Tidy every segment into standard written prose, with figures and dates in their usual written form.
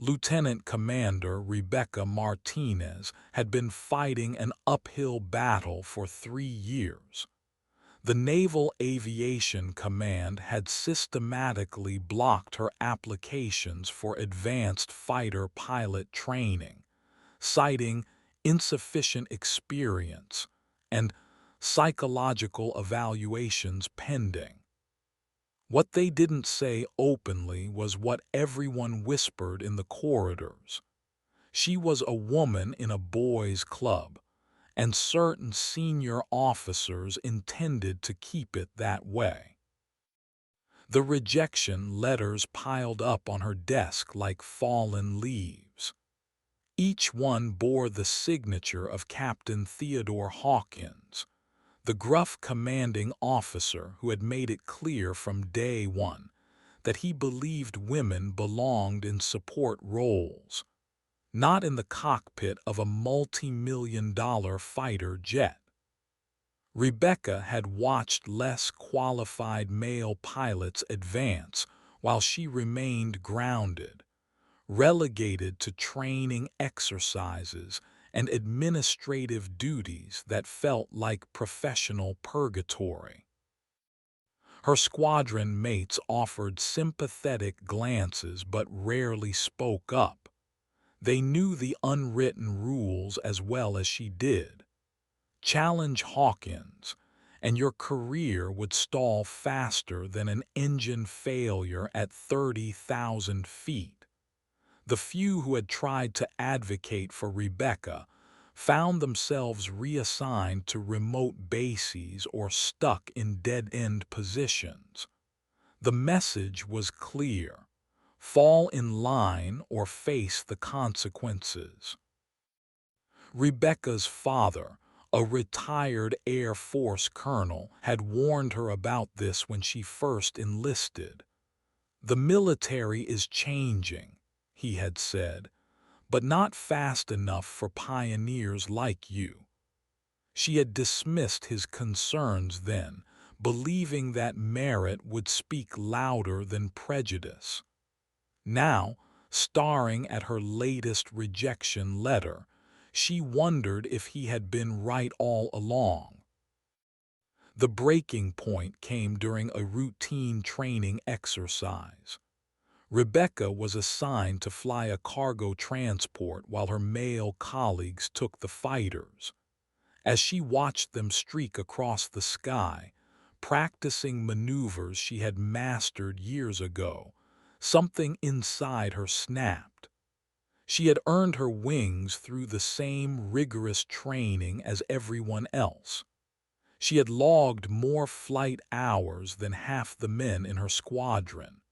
Lieutenant Commander Rebecca Martinez had been fighting an uphill battle for 3 years. The Naval Aviation Command had systematically blocked her applications for advanced fighter pilot training, citing insufficient experience and psychological evaluations pending. What they didn't say openly was what everyone whispered in the corridors. She was a woman in a boys' club, and certain senior officers intended to keep it that way. The rejection letters piled up on her desk like fallen leaves. Each one bore the signature of Captain Theodore Hawkins, the gruff commanding officer who had made it clear from day one that he believed women belonged in support roles, not in the cockpit of a multi-million-dollar fighter jet. Rebecca had watched less qualified male pilots advance while she remained grounded, relegated to training exercises and administrative duties that felt like professional purgatory. Her squadron mates offered sympathetic glances but rarely spoke up. They knew the unwritten rules as well as she did. Challenge Hawkins, and your career would stall faster than an engine failure at 30,000 feet. The few who had tried to advocate for Rebecca found themselves reassigned to remote bases or stuck in dead-end positions. The message was clear: fall in line or face the consequences. Rebecca's father, a retired Air Force colonel, had warned her about this when she first enlisted. "The military is changing," he had said, "but not fast enough for pioneers like you." She had dismissed his concerns then, believing that merit would speak louder than prejudice. Now, staring at her latest rejection letter, she wondered if he had been right all along. The breaking point came during a routine training exercise. Rebecca was assigned to fly a cargo transport while her male colleagues took the fighters. As she watched them streak across the sky, practicing maneuvers she had mastered years ago, something inside her snapped. She had earned her wings through the same rigorous training as everyone else. She had logged more flight hours than half the men in her squadron.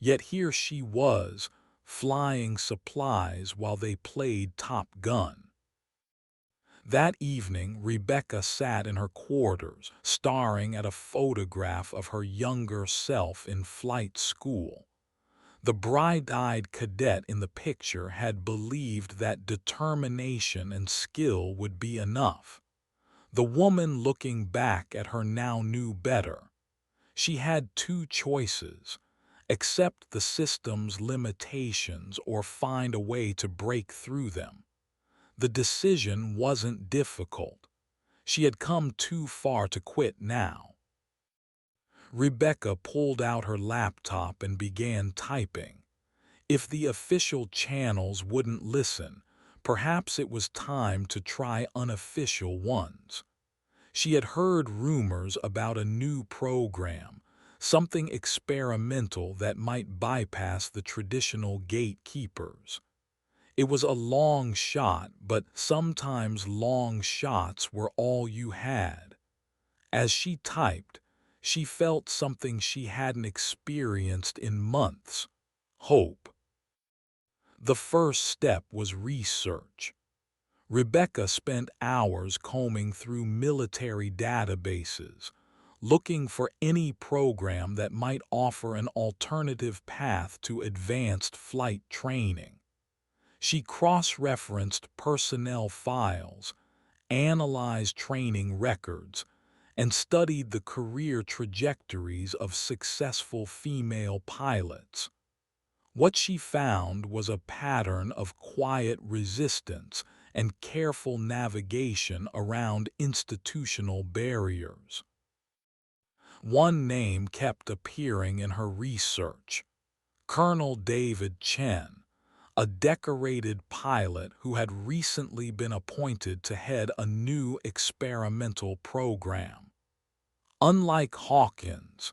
Yet here she was, flying supplies while they played Top Gun. That evening, Rebecca sat in her quarters, staring at a photograph of her younger self in flight school. The bright-eyed cadet in the picture had believed that determination and skill would be enough. The woman looking back at her now knew better. She had two choices: accept the system's limitations or find a way to break through them. The decision wasn't difficult. She had come too far to quit now. Rebecca pulled out her laptop and began typing. If the official channels wouldn't listen, perhaps it was time to try unofficial ones. She had heard rumors about a new program, something experimental that might bypass the traditional gatekeepers. It was a long shot, but sometimes long shots were all you had. As she typed, she felt something she hadn't experienced in months: hope. The first step was research. Rebecca spent hours combing through military databases, looking for any program that might offer an alternative path to advanced flight training. She cross-referenced personnel files, analyzed training records, and studied the career trajectories of successful female pilots. What she found was a pattern of quiet resistance and careful navigation around institutional barriers. One name kept appearing in her research: Colonel David Chen, a decorated pilot who had recently been appointed to head a new experimental program. Unlike Hawkins,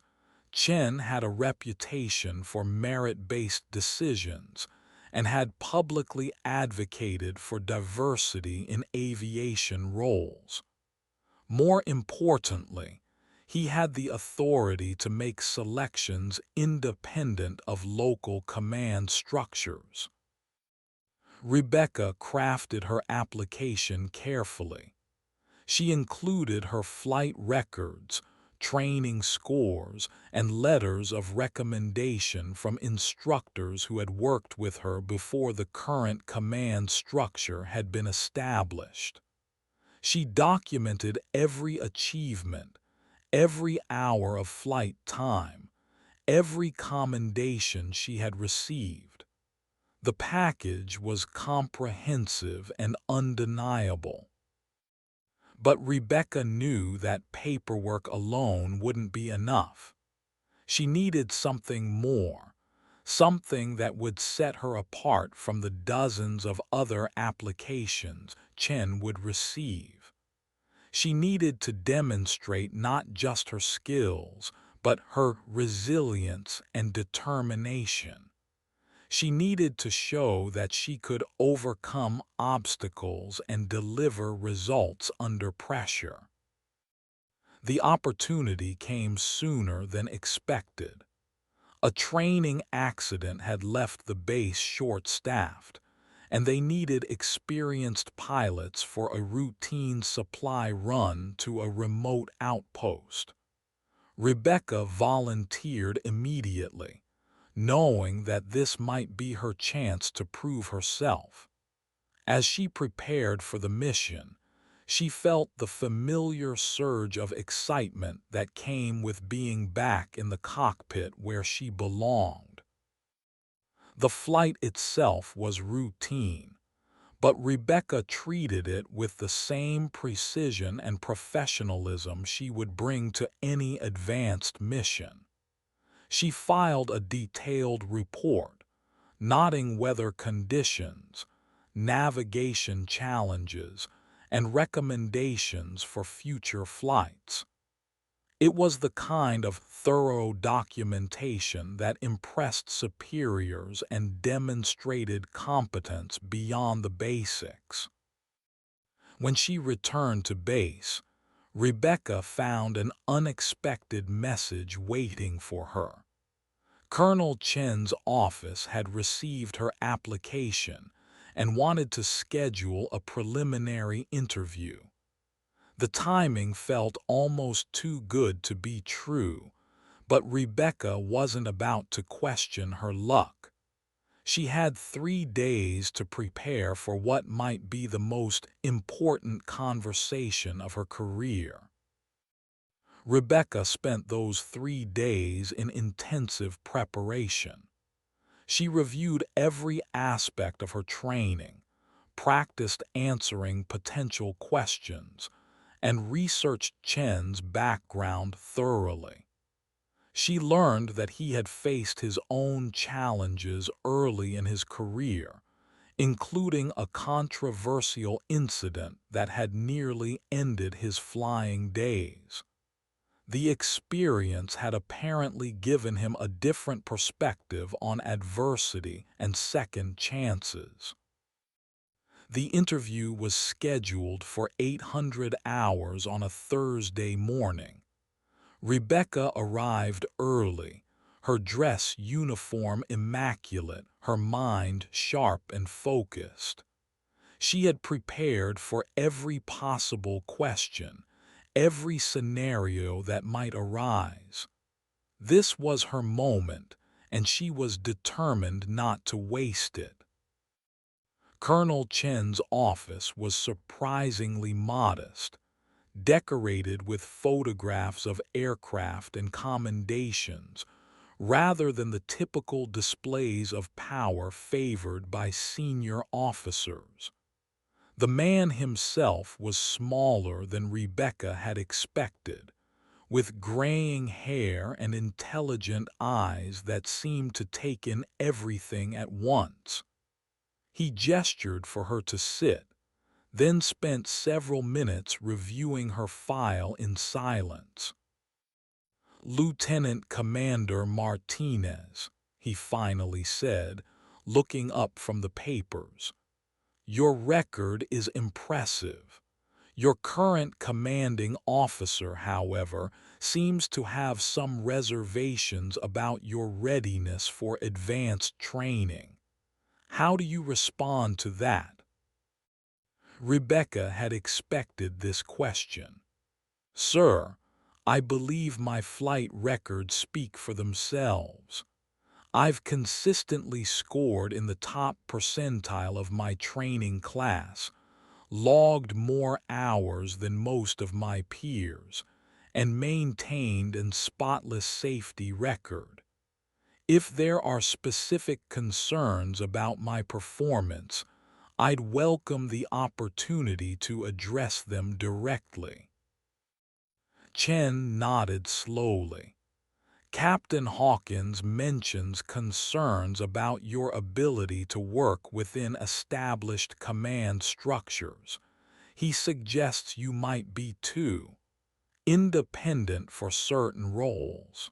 Chen had a reputation for merit-based decisions and had publicly advocated for diversity in aviation roles. More importantly, he had the authority to make selections independent of local command structures. Rebecca crafted her application carefully. She included her flight records, training scores, and letters of recommendation from instructors who had worked with her before the current command structure had been established. She documented every achievement, every hour of flight time, every commendation she had received. The package was comprehensive and undeniable. But Rebecca knew that paperwork alone wouldn't be enough. She needed something more, something that would set her apart from the dozens of other applications Chen would receive. She needed to demonstrate not just her skills, but her resilience and determination. She needed to show that she could overcome obstacles and deliver results under pressure. The opportunity came sooner than expected. A training accident had left the base short-staffed, and they needed experienced pilots for a routine supply run to a remote outpost. Rebecca volunteered immediately, knowing that this might be her chance to prove herself. As she prepared for the mission, she felt the familiar surge of excitement that came with being back in the cockpit where she belonged. The flight itself was routine, but Rebecca treated it with the same precision and professionalism she would bring to any advanced mission. She filed a detailed report, noting weather conditions, navigation challenges, and recommendations for future flights. It was the kind of thorough documentation that impressed superiors and demonstrated competence beyond the basics. When she returned to base, Rebecca found an unexpected message waiting for her. Colonel Chen's office had received her application and wanted to schedule a preliminary interview. The timing felt almost too good to be true, but Rebecca wasn't about to question her luck. She had 3 days to prepare for what might be the most important conversation of her career. Rebecca spent those 3 days in intensive preparation. She reviewed every aspect of her training, practiced answering potential questions, and researched Chen's background thoroughly. She learned that he had faced his own challenges early in his career, including a controversial incident that had nearly ended his flying days. The experience had apparently given him a different perspective on adversity and second chances. The interview was scheduled for 800 hours on a Thursday morning. Rebecca arrived early, her dress uniform immaculate, her mind sharp and focused. She had prepared for every possible question, every scenario that might arise. This was her moment, and she was determined not to waste it. Colonel Chen's office was surprisingly modest, decorated with photographs of aircraft and commendations, rather than the typical displays of power favored by senior officers. The man himself was smaller than Rebecca had expected, with graying hair and intelligent eyes that seemed to take in everything at once. He gestured for her to sit, then spent several minutes reviewing her file in silence. "Lieutenant Commander Martinez," he finally said, looking up from the papers. "Your record is impressive. Your current commanding officer, however, seems to have some reservations about your readiness for advanced training. How do you respond to that?" Rebecca had expected this question. "Sir, I believe my flight records speak for themselves. I've consistently scored in the top percentile of my training class, logged more hours than most of my peers, and maintained a spotless safety record. If there are specific concerns about my performance, I'd welcome the opportunity to address them directly." Chen nodded slowly. "Captain Hawkins mentions concerns about your ability to work within established command structures. He suggests you might be too independent for certain roles."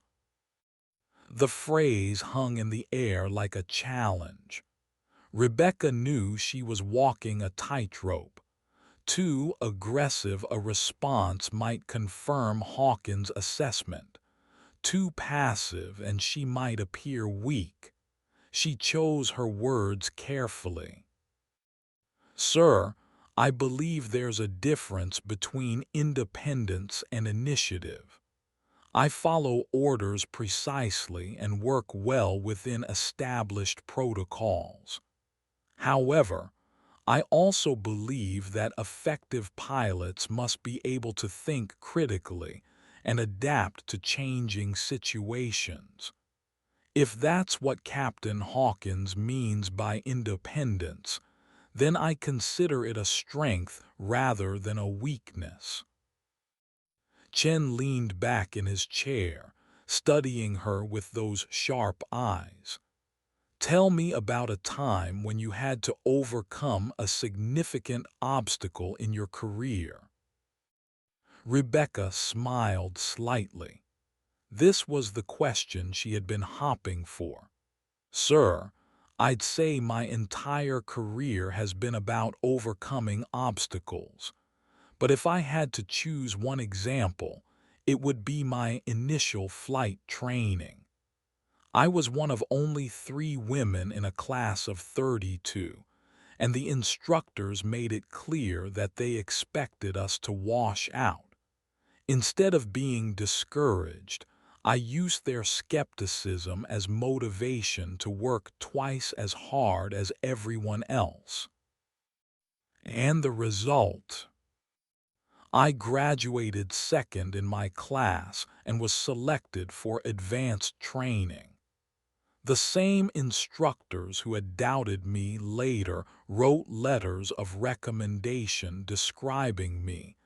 The phrase hung in the air like a challenge. Rebecca knew she was walking a tightrope. Too aggressive a response might confirm Hawkins' assessment. Too passive and she might appear weak. She chose her words carefully. "Sir, I believe there's a difference between independence and initiative. I follow orders precisely and work well within established protocols. However, I also believe that effective pilots must be able to think critically and adapt to changing situations. If that's what Captain Hawkins means by independence, then I consider it a strength rather than a weakness." Chen leaned back in his chair, studying her with those sharp eyes. "Tell me about a time when you had to overcome a significant obstacle in your career." Rebecca smiled slightly. This was the question she had been hopping for. "Sir, I'd say my entire career has been about overcoming obstacles. But if I had to choose one example, it would be my initial flight training. I was one of only 3 women in a class of 32, and the instructors made it clear that they expected us to wash out. Instead of being discouraged, I used their skepticism as motivation to work twice as hard as everyone else. And the result? I graduated second in my class and was selected for advanced training. The same instructors who had doubted me later wrote letters of recommendation describing me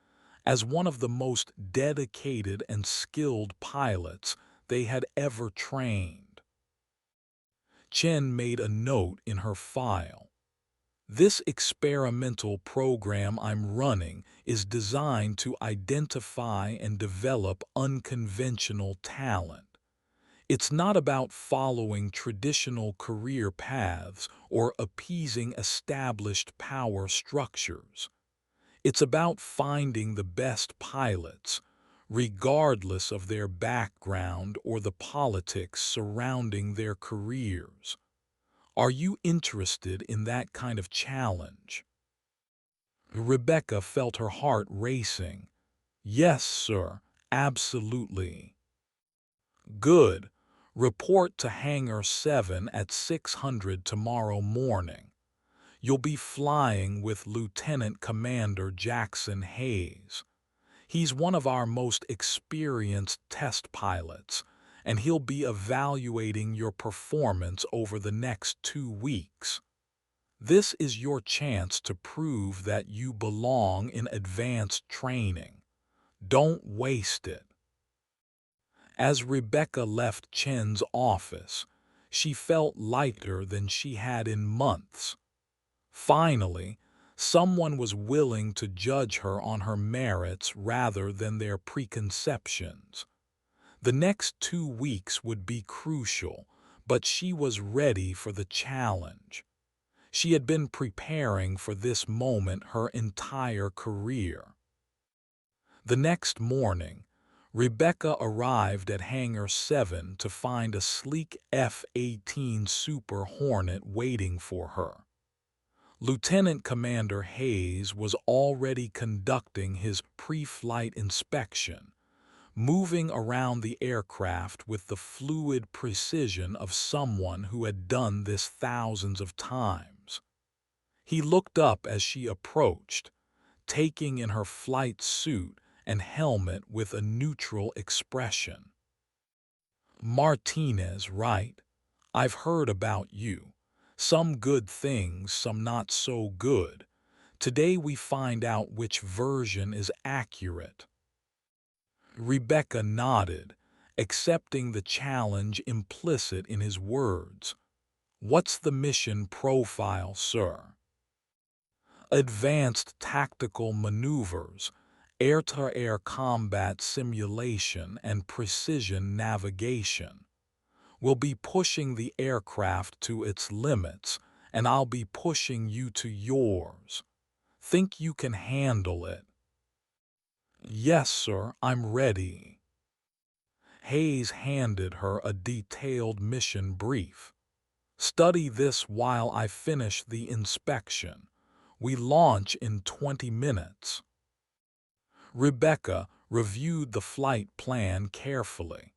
as one of the most dedicated and skilled pilots they had ever trained. Chen made a note in her file. "This experimental program I'm running is designed to identify and develop unconventional talent. It's not about following traditional career paths or appeasing established power structures. It's about finding the best pilots, regardless of their background or the politics surrounding their careers. Are you interested in that kind of challenge?" Rebecca felt her heart racing. "Yes, sir, absolutely." "Good. Report to Hangar 7 at 600 tomorrow morning. You'll be flying with Lieutenant Commander Jackson Hayes. He's one of our most experienced test pilots, and he'll be evaluating your performance over the next 2 weeks. This is your chance to prove that you belong in advanced training. Don't waste it. As Rebecca left Chen's office, she felt lighter than she had in months. Finally, someone was willing to judge her on her merits rather than their preconceptions. The next 2 weeks would be crucial, but she was ready for the challenge. She had been preparing for this moment her entire career. The next morning, Rebecca arrived at Hangar 7 to find a sleek F-18 Super Hornet waiting for her. Lieutenant Commander Hayes was already conducting his pre-flight inspection, moving around the aircraft with the fluid precision of someone who had done this thousands of times. He looked up as she approached, taking in her flight suit and helmet with a neutral expression. "Martinez, right? I've heard about you. Some good things, some not so good. Today we find out which version is accurate." Rebecca nodded, accepting the challenge implicit in his words. "What's the mission profile, sir?" "Advanced tactical maneuvers, air-to-air combat simulation, and precision navigation. We'll be pushing the aircraft to its limits, and I'll be pushing you to yours. Think you can handle it?" "Yes, sir, I'm ready." Hayes handed her a detailed mission brief. "Study this while I finish the inspection. We launch in 20 minutes." Rebecca reviewed the flight plan carefully.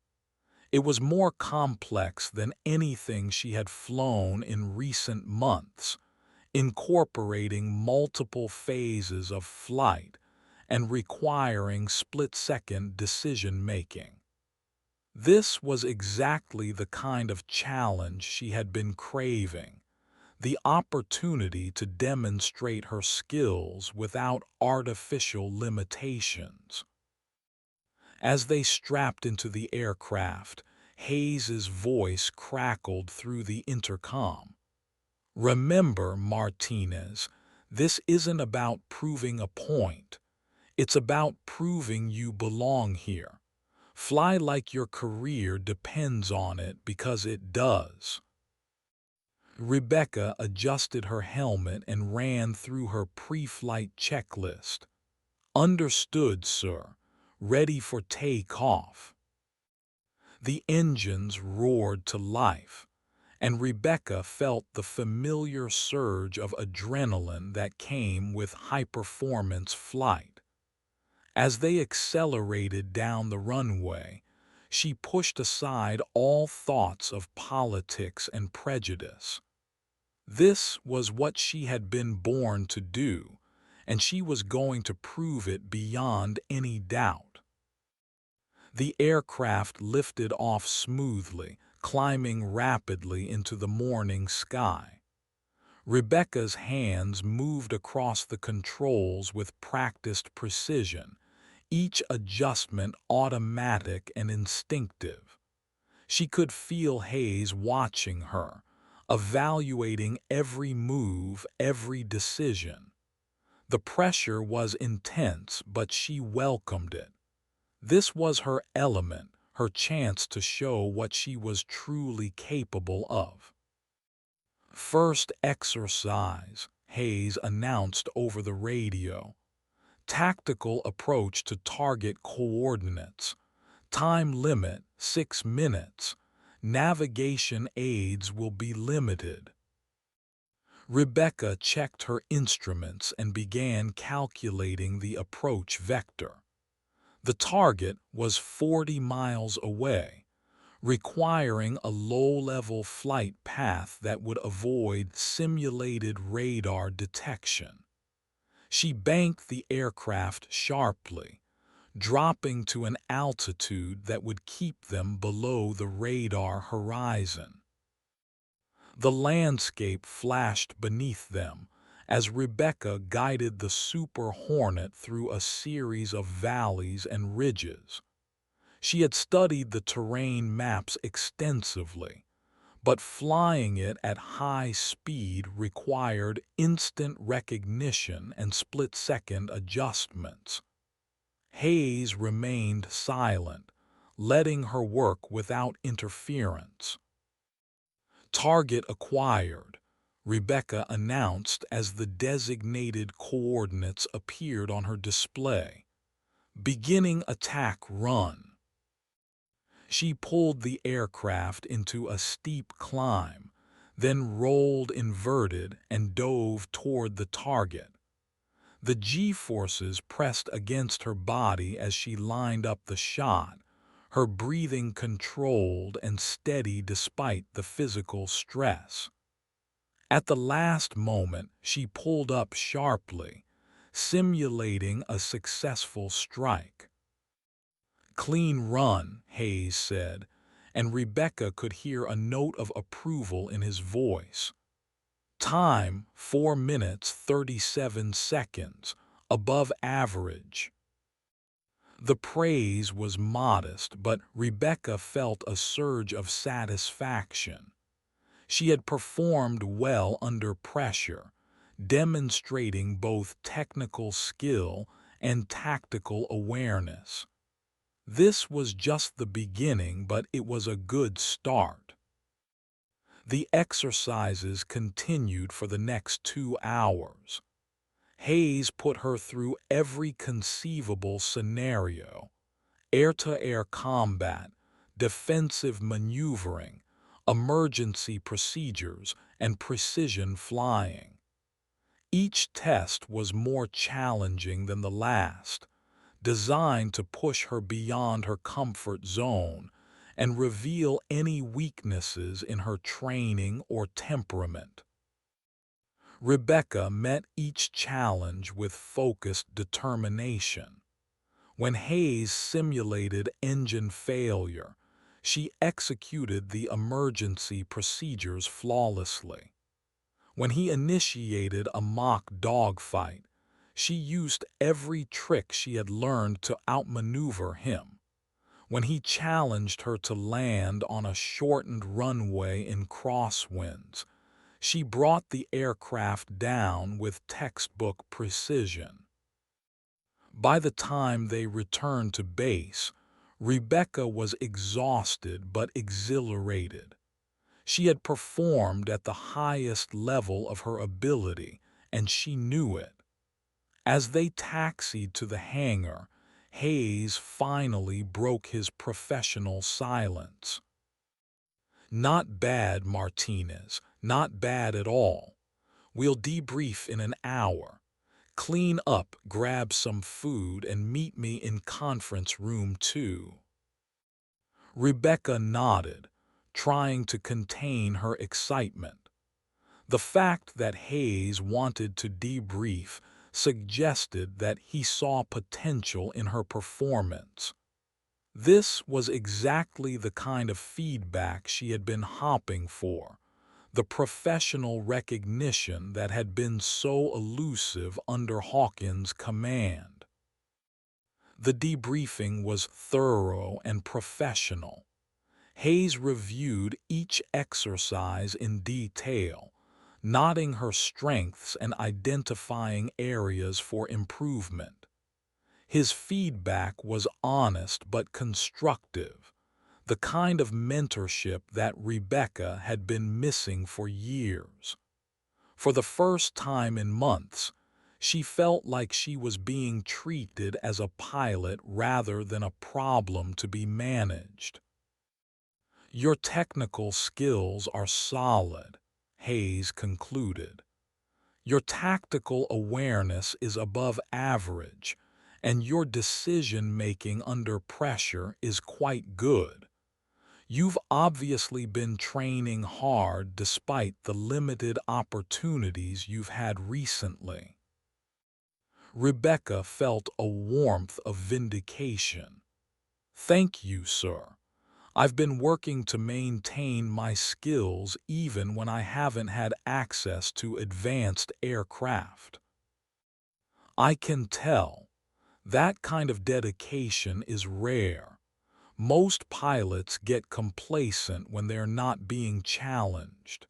It was more complex than anything she had flown in recent months, incorporating multiple phases of flight and requiring split-second decision-making. This was exactly the kind of challenge she had been craving, the opportunity to demonstrate her skills without artificial limitations. As they strapped into the aircraft, Hayes's voice crackled through the intercom. "Remember, Martinez, this isn't about proving a point. It's about proving you belong here. Fly like your career depends on it, because it does." Rebecca adjusted her helmet and ran through her pre-flight checklist. "Understood, sir. Ready for takeoff." The engines roared to life, and Rebecca felt the familiar surge of adrenaline that came with high-performance flight. As they accelerated down the runway, she pushed aside all thoughts of politics and prejudice. This was what she had been born to do, and she was going to prove it beyond any doubt. The aircraft lifted off smoothly, climbing rapidly into the morning sky. Rebecca's hands moved across the controls with practiced precision, each adjustment automatic and instinctive. She could feel Hayes watching her, evaluating every move, every decision. The pressure was intense, but she welcomed it. This was her element, her chance to show what she was truly capable of. "First exercise," Hayes announced over the radio. "Tactical approach to target coordinates. Time limit 6 minutes. Navigation aids will be limited." Rebecca checked her instruments and began calculating the approach vector. The target was 40 miles away, requiring a low-level flight path that would avoid simulated radar detection. She banked the aircraft sharply, dropping to an altitude that would keep them below the radar horizon. The landscape flashed beneath them as Rebecca guided the Super Hornet through a series of valleys and ridges. She had studied the terrain maps extensively, but flying it at high speed required instant recognition and split-second adjustments. Hayes remained silent, letting her work without interference. Target acquired, Rebecca announced as the designated coordinates appeared on her display. Beginning attack run. She pulled the aircraft into a steep climb, then rolled inverted and dove toward the target. The G-forces pressed against her body as she lined up the shot, her breathing controlled and steady despite the physical stress. At the last moment, she pulled up sharply, simulating a successful strike. "Clean run," Hayes said, and Rebecca could hear a note of approval in his voice. Time, 4 minutes 37 seconds, above average. The praise was modest, but Rebecca felt a surge of satisfaction. She had performed well under pressure, demonstrating both technical skill and tactical awareness. This was just the beginning, but it was a good start. The exercises continued for the next 2 hours. Hayes put her through every conceivable scenario: air-to-air combat, defensive maneuvering, emergency procedures, and precision flying. Each test was more challenging than the last, designed to push her beyond her comfort zone and reveal any weaknesses in her training or temperament. Rebecca met each challenge with focused determination. When Hayes simulated engine failure, she executed the emergency procedures flawlessly. When he initiated a mock dogfight, she used every trick she had learned to outmaneuver him. When he challenged her to land on a shortened runway in crosswinds, she brought the aircraft down with textbook precision. By the time they returned to base, Rebecca was exhausted but exhilarated. She had performed at the highest level of her ability, and she knew it. As they taxied to the hangar, Hayes finally broke his professional silence. "Not bad, Martinez, not bad at all. We'll debrief in an hour. Clean up, grab some food, and meet me in conference room 2. Rebecca nodded, trying to contain her excitement. The fact that Hayes wanted to debrief suggested that he saw potential in her performance. This was exactly the kind of feedback she had been hoping for, the professional recognition that had been so elusive under Hawkins' command. The debriefing was thorough and professional. Hayes reviewed each exercise in detail, noting her strengths and identifying areas for improvement. His feedback was honest but constructive, the kind of mentorship that Rebecca had been missing for years. For the first time in months, she felt like she was being treated as a pilot rather than a problem to be managed. "Your technical skills are solid," Hayes concluded. "Your tactical awareness is above average, and your decision-making under pressure is quite good. You've obviously been training hard despite the limited opportunities you've had recently." Rebecca felt a warmth of vindication. "Thank you, sir. I've been working to maintain my skills even when I haven't had access to advanced aircraft." "I can tell. That kind of dedication is rare. Most pilots get complacent when they're not being challenged.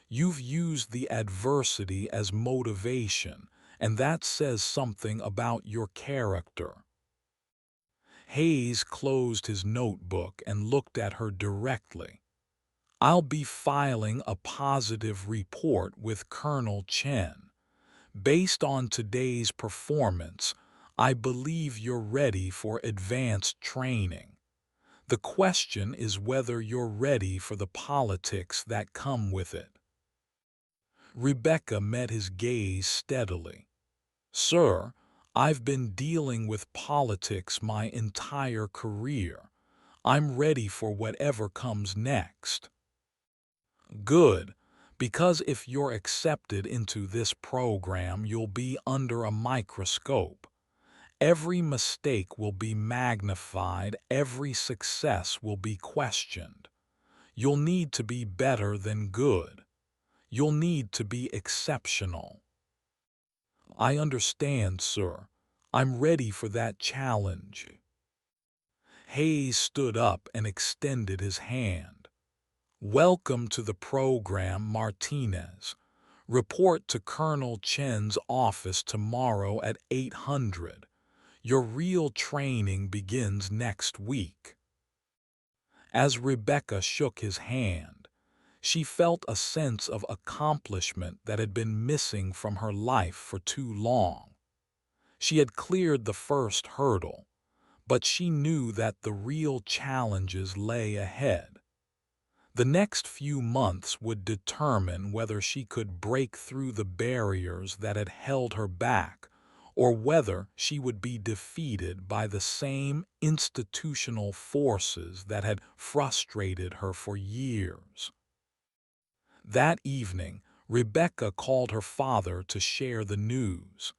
You've used the adversity as motivation, and that says something about your character." Hayes closed his notebook and looked at her directly. "I'll be filing a positive report with Colonel Chen. Based on today's performance, I believe you're ready for advanced training. The question is whether you're ready for the politics that come with it." Rebecca met his gaze steadily. "Sir, I've been dealing with politics my entire career. I'm ready for whatever comes next." "Good, because if you're accepted into this program, you'll be under a microscope. Every mistake will be magnified, every success will be questioned. You'll need to be better than good. You'll need to be exceptional." "I understand, sir. I'm ready for that challenge." Hayes stood up and extended his hand. "Welcome to the program, Martinez. Report to Colonel Chen's office tomorrow at 800. Your real training begins next week." As Rebecca shook his hand, she felt a sense of accomplishment that had been missing from her life for too long. She had cleared the first hurdle, but she knew that the real challenges lay ahead. The next few months would determine whether she could break through the barriers that had held her back, or whether she would be defeated by the same institutional forces that had frustrated her for years. That evening, Rebecca called her father to share the news.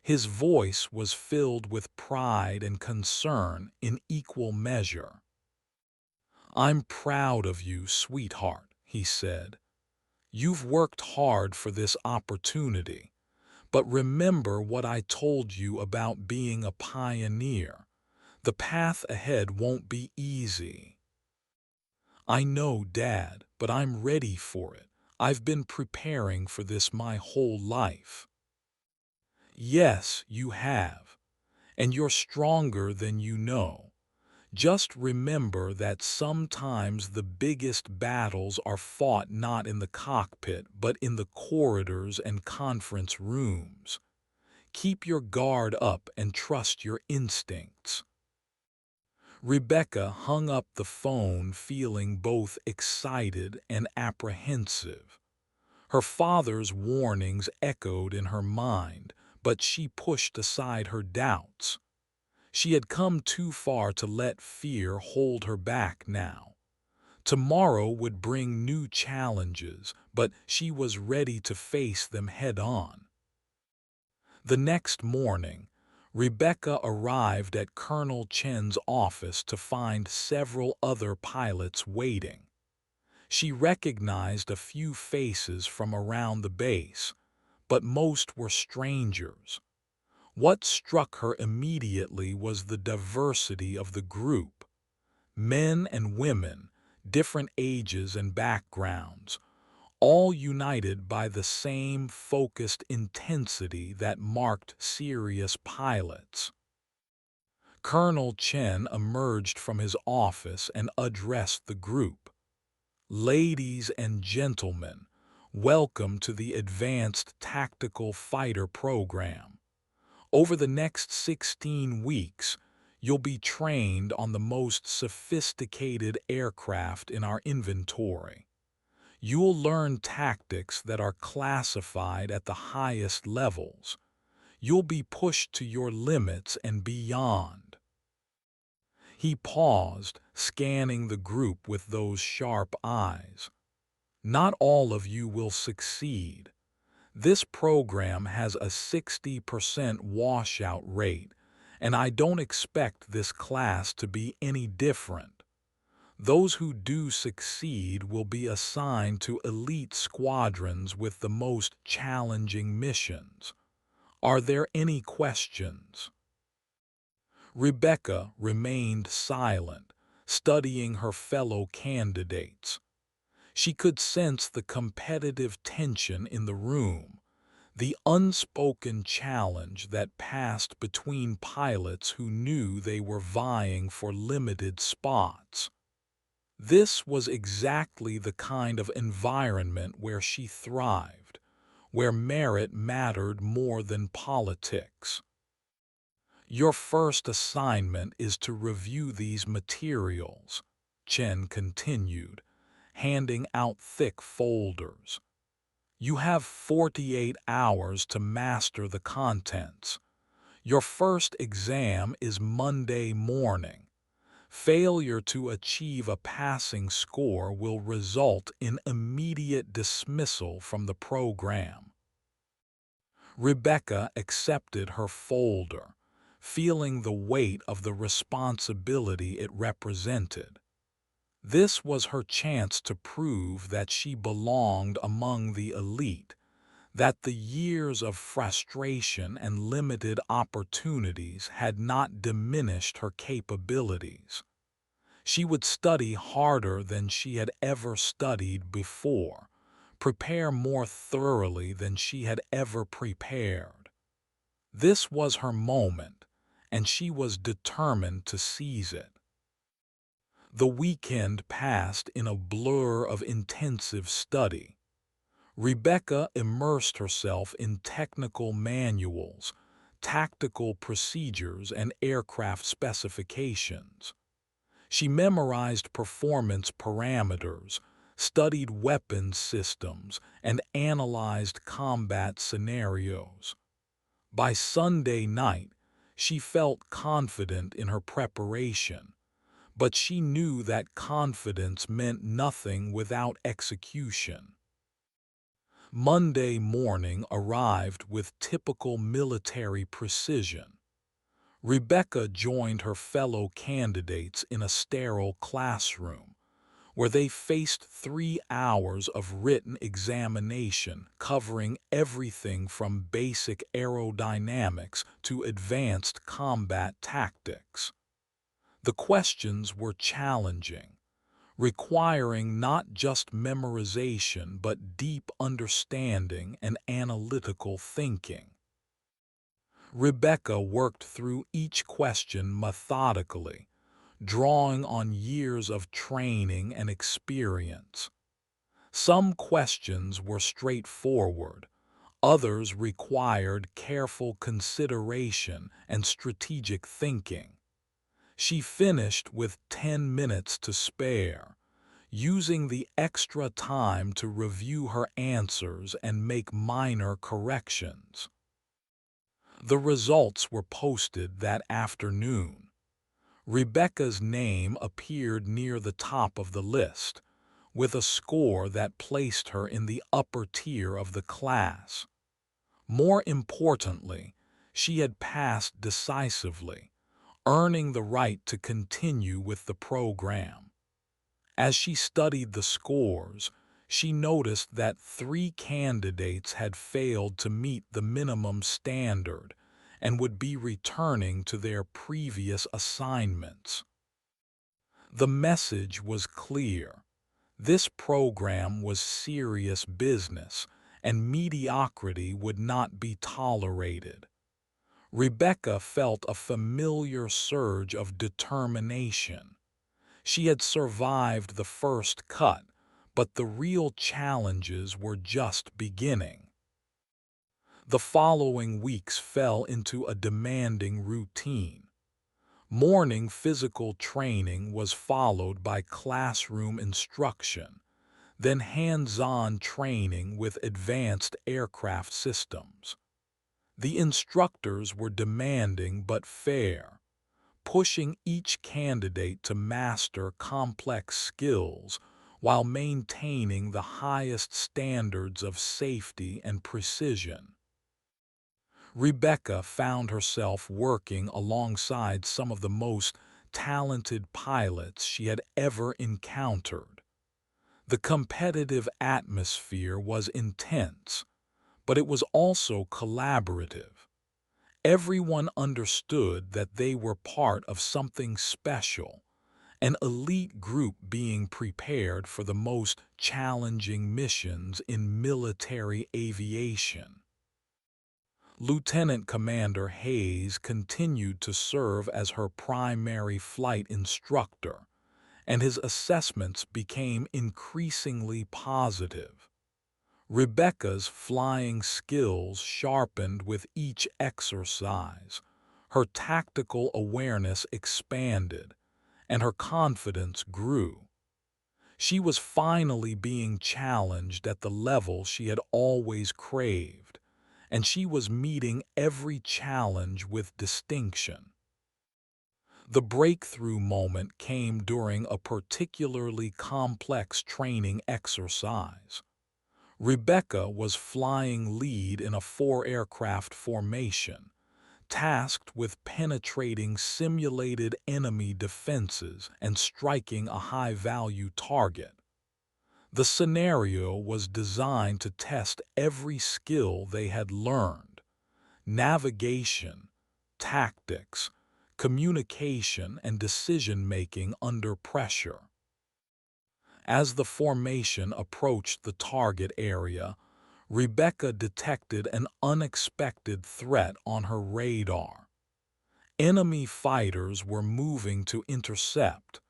His voice was filled with pride and concern in equal measure. "I'm proud of you, sweetheart," he said. "You've worked hard for this opportunity, but remember what I told you about being a pioneer. The path ahead won't be easy." "I know, Dad, but I'm ready for it. I've been preparing for this my whole life." "Yes, you have, and you're stronger than you know. Just remember that sometimes the biggest battles are fought not in the cockpit but in the corridors and conference rooms. Keep your guard up and trust your instincts." Rebecca hung up the phone feeling both excited and apprehensive. Her father's warnings echoed in her mind, but she pushed aside her doubts. She had come too far to let fear hold her back now. Tomorrow would bring new challenges, but she was ready to face them head on. The next morning, Rebecca arrived at Colonel Chen's office to find several other pilots waiting. She recognized a few faces from around the base, but most were strangers. What struck her immediately was the diversity of the group. Men and women, different ages and backgrounds, all united by the same focused intensity that marked serious pilots. Colonel Chen emerged from his office and addressed the group. "Ladies and gentlemen, welcome to the Advanced Tactical Fighter Program. Over the next 16 weeks, you'll be trained on the most sophisticated aircraft in our inventory. You'll learn tactics that are classified at the highest levels. You'll be pushed to your limits and beyond." He paused, scanning the group with those sharp eyes. "Not all of you will succeed. This program has a 60% washout rate, and I don't expect this class to be any different. Those who do succeed will be assigned to elite squadrons with the most challenging missions. Are there any questions? Rebecca remained silent, studying her fellow candidates. She could sense the competitive tension in the room, the unspoken challenge that passed between pilots who knew they were vying for limited spots. This was exactly the kind of environment where she thrived, where merit mattered more than politics. Your first assignment is to review these materials, Chen continued, handing out thick folders. You have 48 hours to master the contents. Your first exam is Monday morning. Failure to achieve a passing score will result in immediate dismissal from the program. Rebecca accepted her folder, feeling the weight of the responsibility it represented. This was her chance to prove that she belonged among the elite, that the years of frustration and limited opportunities had not diminished her capabilities. She would study harder than she had ever studied before, prepare more thoroughly than she had ever prepared. This was her moment, and she was determined to seize it. The weekend passed in a blur of intensive study. Rebecca immersed herself in technical manuals, tactical procedures, and aircraft specifications. She memorized performance parameters, studied weapons systems, and analyzed combat scenarios. By Sunday night, she felt confident in her preparation, but she knew that confidence meant nothing without execution. Monday morning arrived with typical military precision. Rebecca joined her fellow candidates in a sterile classroom, where they faced 3 hours of written examination covering everything from basic aerodynamics to advanced combat tactics. The questions were challenging, requiring not just memorization but deep understanding and analytical thinking. Rebecca worked through each question methodically, drawing on years of training and experience. Some questions were straightforward, others required careful consideration and strategic thinking. She finished with 10 minutes to spare, using the extra time to review her answers and make minor corrections. The results were posted that afternoon. Rebecca's name appeared near the top of the list, with a score that placed her in the upper tier of the class. More importantly, she had passed decisively, earning the right to continue with the program. As she studied the scores, she noticed that 3 candidates had failed to meet the minimum standard and would be returning to their previous assignments. The message was clear. This program was serious business, and mediocrity would not be tolerated. Rebecca felt a familiar surge of determination. She had survived the first cut, but the real challenges were just beginning. The following weeks fell into a demanding routine. Morning physical training was followed by classroom instruction, then hands-on training with advanced aircraft systems. The instructors were demanding but fair, pushing each candidate to master complex skills while maintaining the highest standards of safety and precision. Rebecca found herself working alongside some of the most talented pilots she had ever encountered. The competitive atmosphere was intense, but it was also collaborative. Everyone understood that they were part of something special, an elite group being prepared for the most challenging missions in military aviation. Lieutenant Commander Hayes continued to serve as her primary flight instructor, and his assessments became increasingly positive. Rebecca's flying skills sharpened with each exercise, her tactical awareness expanded, and her confidence grew. She was finally being challenged at the level she had always craved, and she was meeting every challenge with distinction. The breakthrough moment came during a particularly complex training exercise. Rebecca was flying lead in a four-aircraft formation, tasked with penetrating simulated enemy defenses and striking a high-value target. The scenario was designed to test every skill they had learned: navigation, tactics, communication, and decision-making under pressure. As the formation approached the target area, Rebecca detected an unexpected threat on her radar. Enemy fighters were moving to intercept,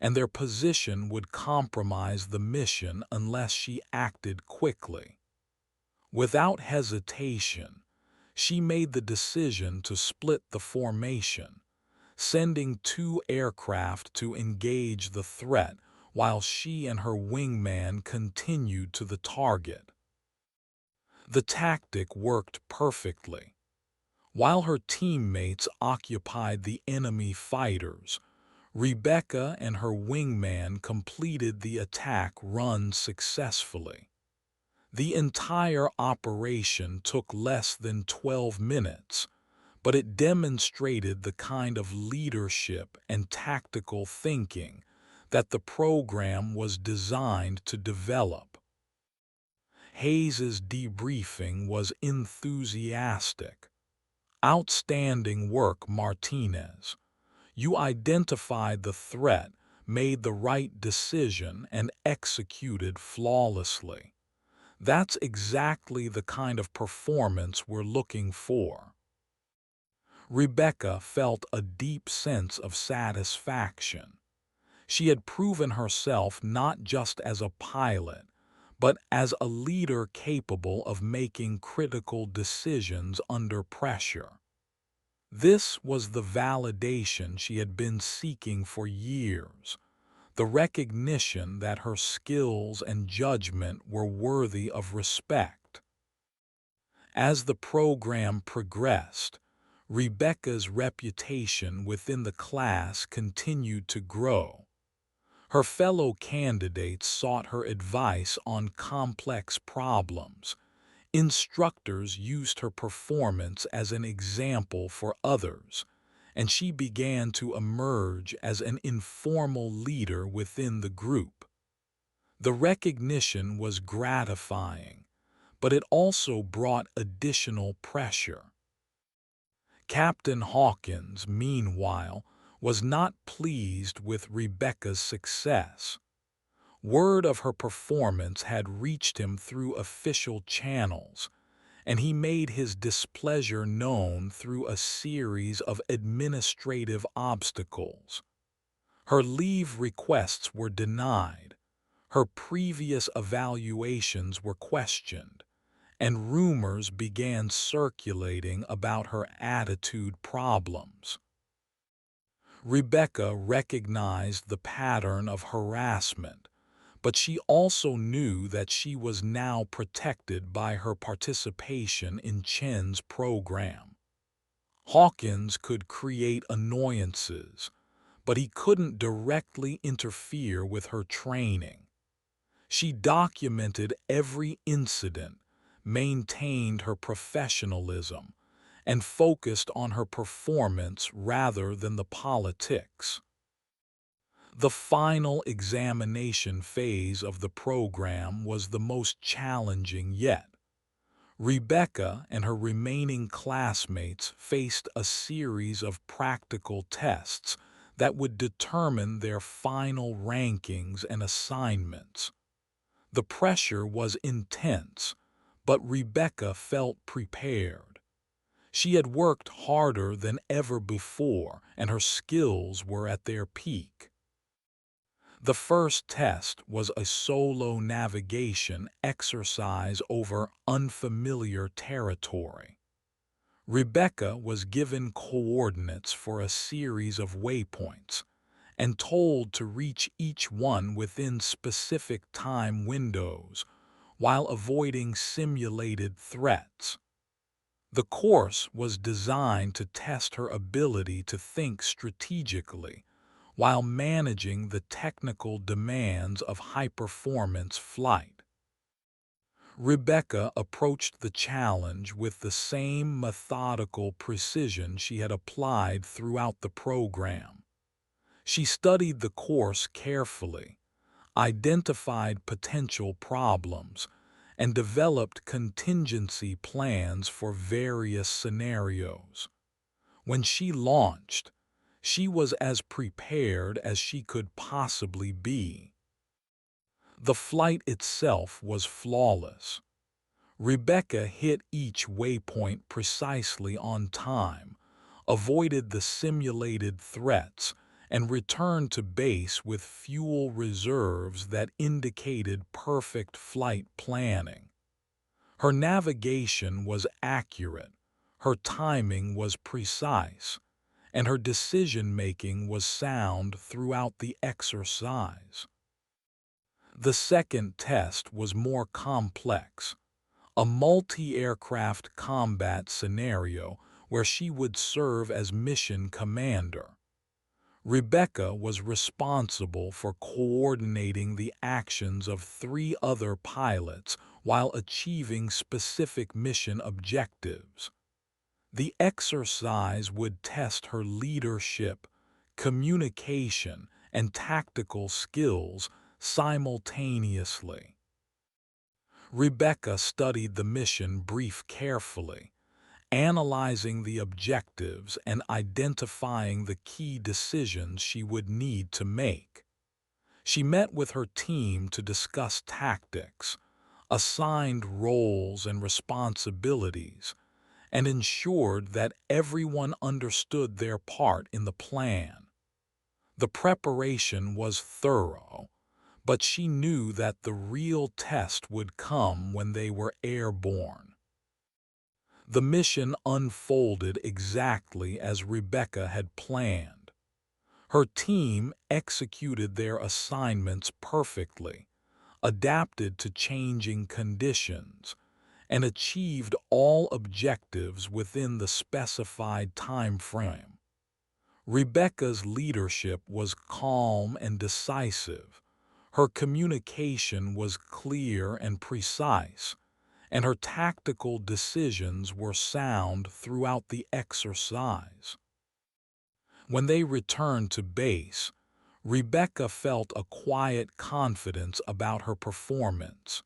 and their position would compromise the mission unless she acted quickly. Without hesitation, she made the decision to split the formation, sending two aircraft to engage the threat while she and her wingman continued to the target. The tactic worked perfectly. While her teammates occupied the enemy fighters, Rebecca and her wingman completed the attack run successfully. The entire operation took less than 12 minutes, but it demonstrated the kind of leadership and tactical thinking that the program was designed to develop. Hayes's debriefing was enthusiastic. "Outstanding work, Martinez. You identified the threat, made the right decision, and executed flawlessly. That's exactly the kind of performance we're looking for." Rebecca felt a deep sense of satisfaction. She had proven herself not just as a pilot, but as a leader capable of making critical decisions under pressure. This was the validation she had been seeking for years, the recognition that her skills and judgment were worthy of respect. As the program progressed, Rebecca's reputation within the class continued to grow. Her fellow candidates sought her advice on complex problems. Instructors used her performance as an example for others, and she began to emerge as an informal leader within the group. The recognition was gratifying, but it also brought additional pressure. Captain Hawkins, meanwhile, was not pleased with Rebecca's success. Word of her performance had reached him through official channels, and he made his displeasure known through a series of administrative obstacles. Her leave requests were denied, her previous evaluations were questioned, and rumors began circulating about her attitude problems. Rebecca recognized the pattern of harassment, but she also knew that she was now protected by her participation in Chen's program. Hawkins could create annoyances, but he couldn't directly interfere with her training. She documented every incident, maintained her professionalism, and focused on her performance rather than the politics. The final examination phase of the program was the most challenging yet. Rebecca and her remaining classmates faced a series of practical tests that would determine their final rankings and assignments. The pressure was intense, but Rebecca felt prepared. She had worked harder than ever before, and her skills were at their peak. The first test was a solo navigation exercise over unfamiliar territory. Rebecca was given coordinates for a series of waypoints and told to reach each one within specific time windows while avoiding simulated threats. The course was designed to test her ability to think strategically while managing the technical demands of high-performance flight. Rebecca approached the challenge with the same methodical precision she had applied throughout the program. She studied the course carefully, identified potential problems, and developed contingency plans for various scenarios. When she launched, she was as prepared as she could possibly be. The flight itself was flawless. Rebecca hit each waypoint precisely on time, avoided the simulated threats, and returned to base with fuel reserves that indicated perfect flight planning. Her navigation was accurate, her timing was precise, and her decision-making was sound throughout the exercise. The second test was more complex, a multi-aircraft combat scenario where she would serve as mission commander. Rebecca was responsible for coordinating the actions of 3 other pilots while achieving specific mission objectives. The exercise would test her leadership, communication, and tactical skills simultaneously. Rebecca studied the mission brief carefully, analyzing the objectives and identifying the key decisions she would need to make. She met with her team to discuss tactics, assigned roles and responsibilities, and ensured that everyone understood their part in the plan. The preparation was thorough, but she knew that the real test would come when they were airborne. The mission unfolded exactly as Rebecca had planned. Her team executed their assignments perfectly, adapted to changing conditions, and achieved all objectives within the specified time frame. Rebecca's leadership was calm and decisive. Her communication was clear and precise, and her tactical decisions were sound throughout the exercise. When they returned to base, Rebecca felt a quiet confidence about her performance.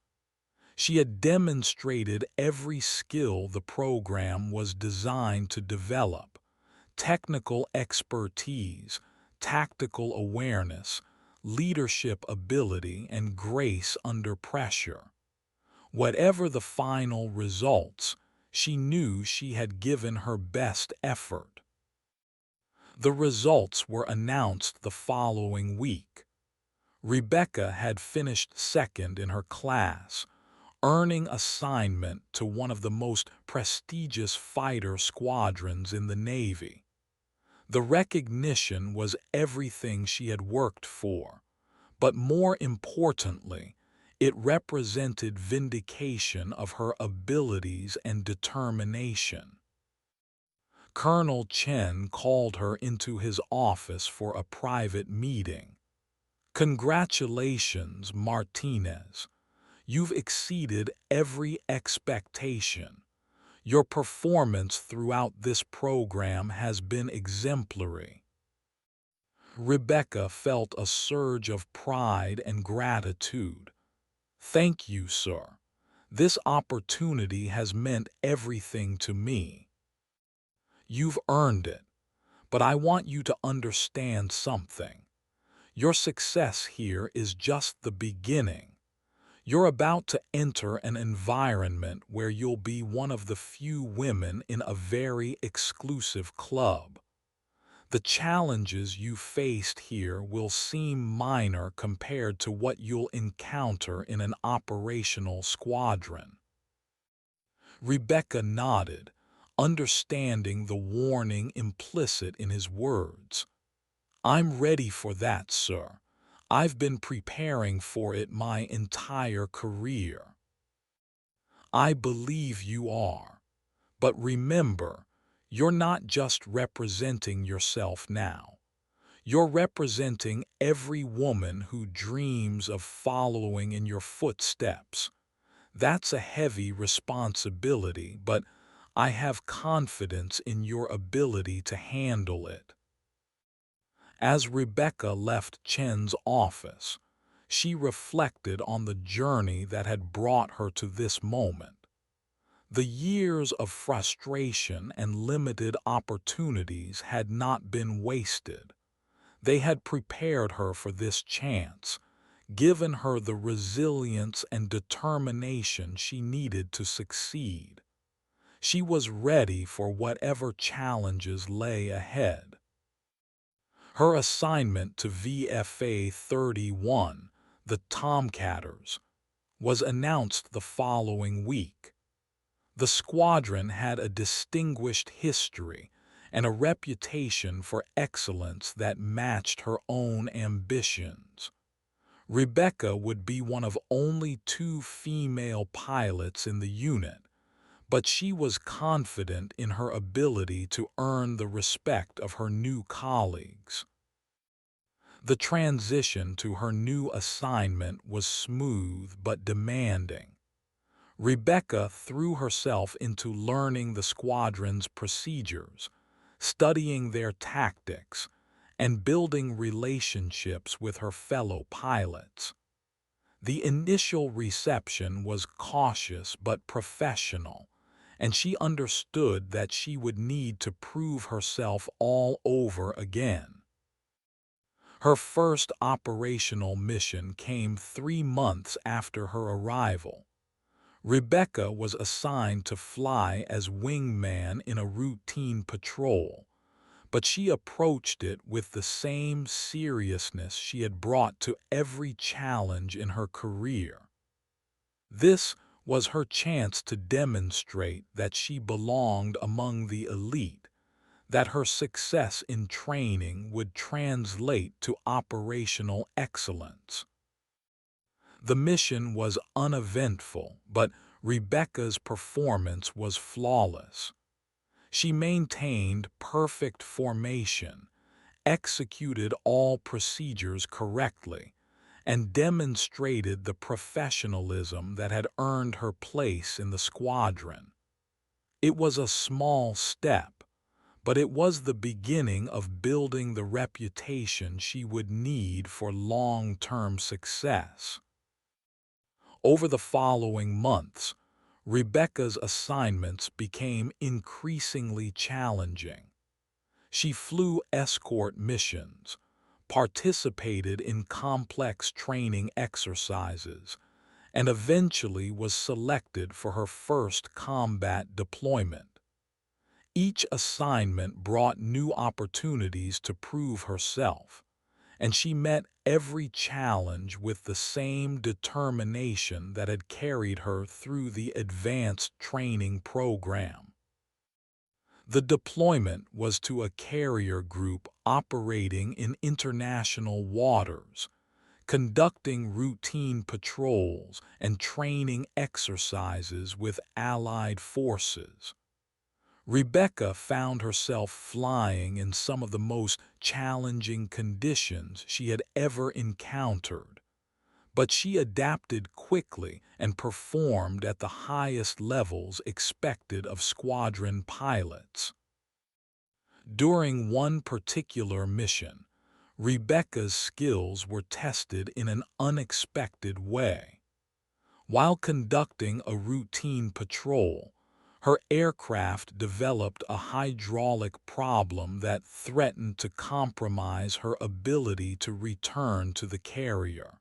She had demonstrated every skill the program was designed to develop: technical expertise, tactical awareness, leadership ability, and grace under pressure. Whatever the final results, she knew she had given her best effort. The results were announced the following week. Rebecca had finished second in her class, earning assignment to one of the most prestigious fighter squadrons in the Navy. The recognition was everything she had worked for, but more importantly, it represented vindication of her abilities and determination. Colonel Chen called her into his office for a private meeting. Congratulations, Martinez. You've exceeded every expectation. Your performance throughout this program has been exemplary. Rebecca felt a surge of pride and gratitude. Thank you, sir. This opportunity has meant everything to me. You've earned it, but I want you to understand something. Your success here is just the beginning. You're about to enter an environment where you'll be one of the few women in a very exclusive club. The challenges you faced here will seem minor compared to what you'll encounter in an operational squadron. Rebecca nodded, understanding the warning implicit in his words. I'm ready for that, sir. I've been preparing for it my entire career. I believe you are. But remember, you're not just representing yourself now. You're representing every woman who dreams of following in your footsteps. That's a heavy responsibility, but I have confidence in your ability to handle it. As Rebecca left Chen's office, she reflected on the journey that had brought her to this moment. The years of frustration and limited opportunities had not been wasted. They had prepared her for this chance, given her the resilience and determination she needed to succeed. She was ready for whatever challenges lay ahead. Her assignment to VFA 31, the Tomcatters, was announced the following week. The squadron had a distinguished history and a reputation for excellence that matched her own ambitions. Rebecca would be one of only 2 female pilots in the unit, but she was confident in her ability to earn the respect of her new colleagues. The transition to her new assignment was smooth but demanding. Rebecca threw herself into learning the squadron's procedures, studying their tactics, and building relationships with her fellow pilots. The initial reception was cautious but professional, and she understood that she would need to prove herself all over again. Her first operational mission came 3 months after her arrival. Rebecca was assigned to fly as wingman in a routine patrol, but she approached it with the same seriousness she had brought to every challenge in her career. This was her chance to demonstrate that she belonged among the elite, that her success in training would translate to operational excellence. The mission was uneventful, but Rebecca's performance was flawless. She maintained perfect formation, executed all procedures correctly, and demonstrated the professionalism that had earned her place in the squadron. It was a small step, but it was the beginning of building the reputation she would need for long-term success. Over the following months, Rebecca's assignments became increasingly challenging. She flew escort missions, participated in complex training exercises, and eventually was selected for her first combat deployment. Each assignment brought new opportunities to prove herself, and she met every challenge with the same determination that had carried her through the advanced training program. The deployment was to a carrier group operating in international waters, conducting routine patrols and training exercises with Allied forces. Rebecca found herself flying in some of the most challenging conditions she had ever encountered, but she adapted quickly and performed at the highest levels expected of squadron pilots. During one particular mission, Rebecca's skills were tested in an unexpected way. While conducting a routine patrol, her aircraft developed a hydraulic problem that threatened to compromise her ability to return to the carrier.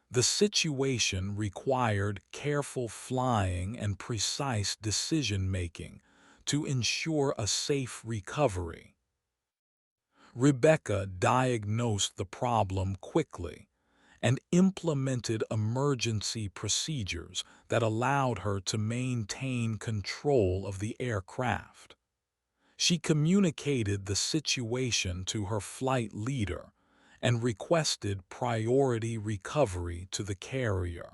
The situation required careful flying and precise decision-making to ensure a safe recovery. Rebecca diagnosed the problem quickly and implemented emergency procedures that allowed her to maintain control of the aircraft. She communicated the situation to her flight leader and requested priority recovery to the carrier.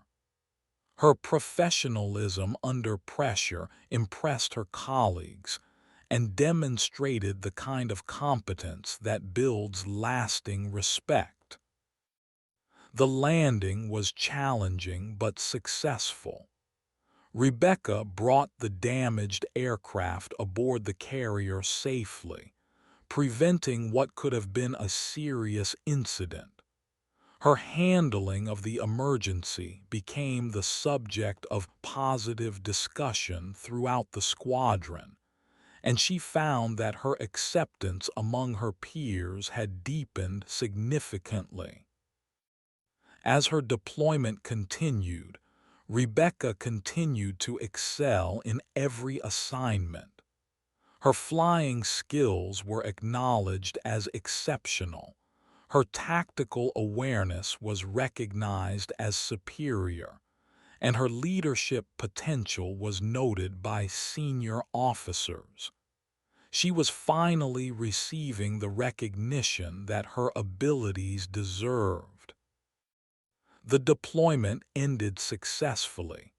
Her professionalism under pressure impressed her colleagues and demonstrated the kind of competence that builds lasting respect. The landing was challenging but successful. Rebecca brought the damaged aircraft aboard the carrier safely, preventing what could have been a serious incident. Her handling of the emergency became the subject of positive discussion throughout the squadron, and she found that her acceptance among her peers had deepened significantly. As her deployment continued, Rebecca continued to excel in every assignment. Her flying skills were acknowledged as exceptional. Her tactical awareness was recognized as superior, and her leadership potential was noted by senior officers. She was finally receiving the recognition that her abilities deserved. The deployment ended successfully,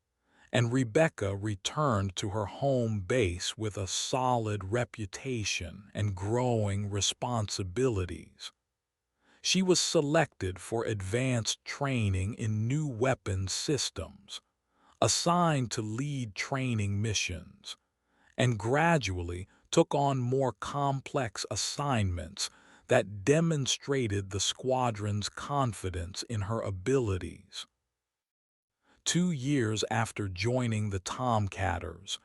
and Rebecca returned to her home base with a solid reputation and growing responsibilities. She was selected for advanced training in new weapons systems, assigned to lead training missions, and gradually took on more complex assignments that demonstrated the squadron's confidence in her abilities. 2 years after joining the Tomcatters,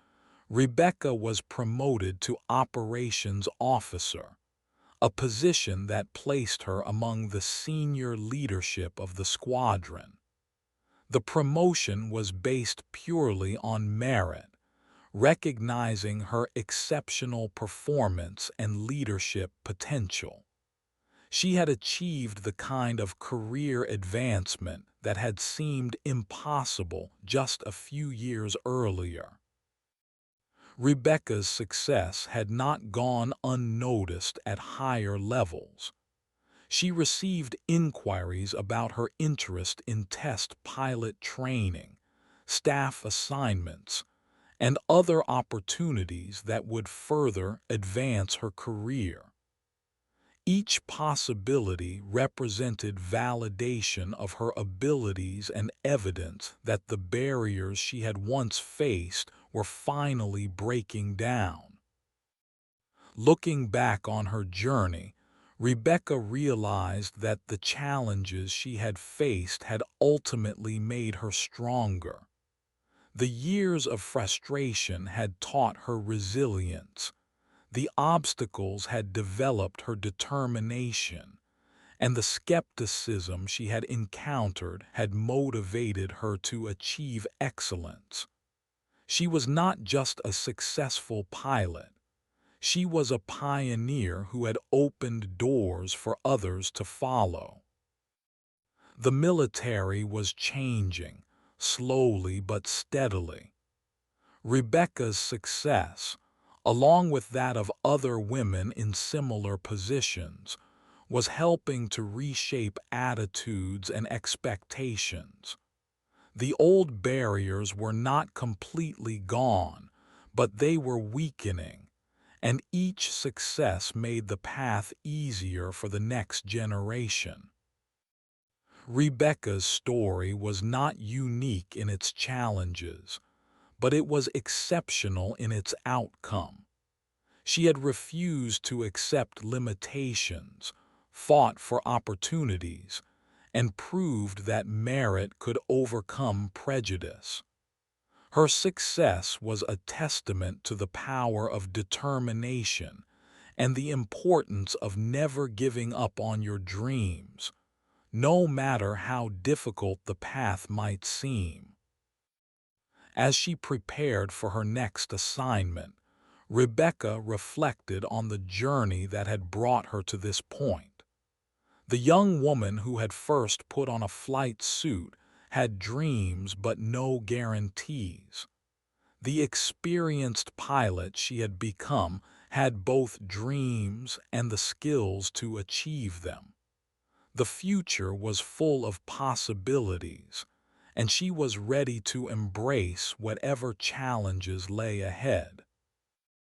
Rebecca was promoted to operations officer, a position that placed her among the senior leadership of the squadron. The promotion was based purely on merit, recognizing her exceptional performance and leadership potential. She had achieved the kind of career advancement that had seemed impossible just a few years earlier. Rebecca's success had not gone unnoticed at higher levels. She received inquiries about her interest in test pilot training, staff assignments, and other opportunities that would further advance her career. Each possibility represented validation of her abilities and evidence that the barriers she had once faced were finally breaking down. Looking back on her journey, Rebecca realized that the challenges she had faced had ultimately made her stronger. The years of frustration had taught her resilience. The obstacles had developed her determination, and the skepticism she had encountered had motivated her to achieve excellence. She was not just a successful pilot. She was a pioneer who had opened doors for others to follow. The military was changing, slowly but steadily. Rebecca's success, along with that of other women in similar positions, was helping to reshape attitudes and expectations. The old barriers were not completely gone, but they were weakening, and each success made the path easier for the next generation. Rebecca's story was not unique in its challenges, but it was exceptional in its outcome. She had refused to accept limitations, fought for opportunities, and proved that merit could overcome prejudice. Her success was a testament to the power of determination and the importance of never giving up on your dreams, no matter how difficult the path might seem. As she prepared for her next assignment, Rebecca reflected on the journey that had brought her to this point. The young woman who had first put on a flight suit had dreams but no guarantees. The experienced pilot she had become had both dreams and the skills to achieve them. The future was full of possibilities, and she was ready to embrace whatever challenges lay ahead.